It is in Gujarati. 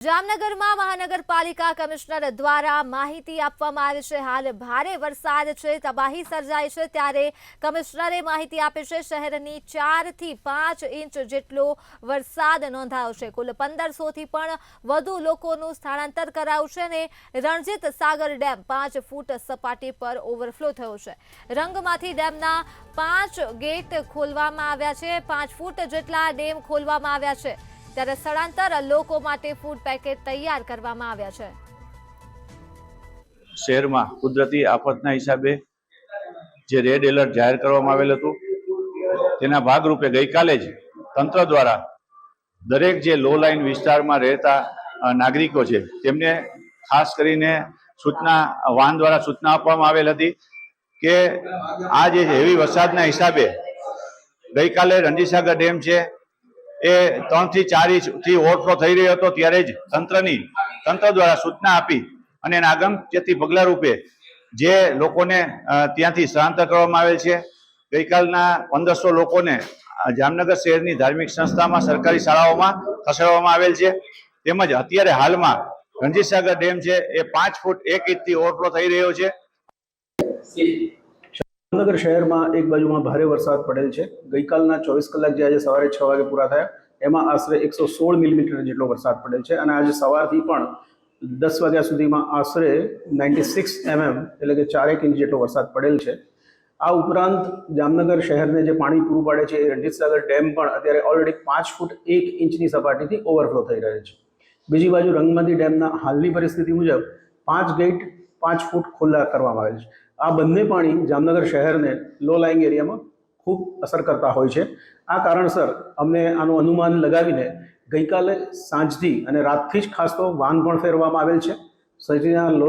જામનગરમાં મહાનગરપાલિકા કમિશનર દ્વારા માહિતી આપવામાં આવી છે। હાલ ભારે વરસાદ છે, તબાહી સર્જાઈ છે, ત્યારે કમિશનરે માહિતી આપી છે। શહેરની 4 થી 5 ઇંચ જેટલો વરસાદ નોંધાયો છે। કુલ 1500 થી પણ વધુ લોકોનું સ્થળાંતર કરાયું છે અને રણજીત સાગર ડેમ 5 ફૂટ સપાટી પર ઓવરફ્લો થયો છે। રંગમાંથી ડેમના 5 ગેટ ખોલવામાં આવ્યા છે। 5 ફૂટ જેટલા ડેમ ખોલવામાં આવ્યા છે, ત્યારે સ્થળાંતર લોકો માટે ફૂડ પેકેટ તૈયાર કરવામાં આવ્યા છે। શહેરમાં કુદરતી આફતના હિસાબે જે રેડ એલર્ટ જાહેર કરવામાં આવેલ હતું, તેના ભાગરૂપે ગઈકાલે જ તંત્ર દ્વારા દરેક જે લો લાઇન વિસ્તારમાં રહેતા નાગરિકો છે તેમને ખાસ કરીને વાન દ્વારા સૂચના આપવામાં આવેલ હતી કે આ જે હેવી વરસાદના હિસાબે ગઈકાલે રણજીતસાગર ડેમ છે એ 3 થી 4 ઇંચથી ઓવરફ્લો થઈ રહ્યો હતો, ત્યારે જ તંત્ર દ્વારા સૂચના આપી અને એના અગમચેતી પગલા રૂપે જે લોકોને ત્યાંથી સ્થળાંતર કરવામાં આવેલ છે। ગઈકાલના 1500 લોકોને જામનગર શહેરની ધાર્મિક સંસ્થામાં, સરકારી શાળાઓમાં ખસેડવામાં આવેલ છે, તેમજ અત્યારે હાલમાં રણજીતસાગર ડેમ છે એ 5 ફૂટ 1 ઇંચથી ઓવરફ્લો થઈ રહ્યો છે। જામનગર શહેરમાં એક બાજુમાં ભારે વરસાદ પડેલ છે। ગઈકાલના 24 કલાક જે આજે સવારે 6 વાગે પૂરા થયા, એમાં આશરે 116 મિલીમીટર જેટલો વરસાદ પડેલ છે અને આજે સવારથી પણ 10 વાગ્યા સુધીમાં આશરે 96 mm એટલે કે 4 ઇંચ જેટલો વરસાદ પડેલ છે। આ ઉપરાંત જામનગર શહેરને જે પાણી પૂરું પાડે છે એ રણજીતસાગર ડેમ પણ અત્યારે ઓલરેડી 5 ફૂટ 1 ઇંચની સપાટીથી ઓવરફ્લો થઈ રહ્યો છે। બીજી બાજુ રંગમતી ડેમના હાલની પરિસ્થિતિ મુજબ 5 ગેટ 5 ફૂટ ખુલ્લા કરવામાં આવેલ છે। આ બંને પાણી જામનગર શહેરને લો લાઇંગ એરિયામાં ખૂબ અસર કરતા હોય છે। આ કારણસર અમને આનું અનુમાન લગાવીને ગઈકાલે સાંજથી અને રાતથી જ ખાસ તો વાન પણ ફેરવવામાં આવેલ છે। સૌથી લો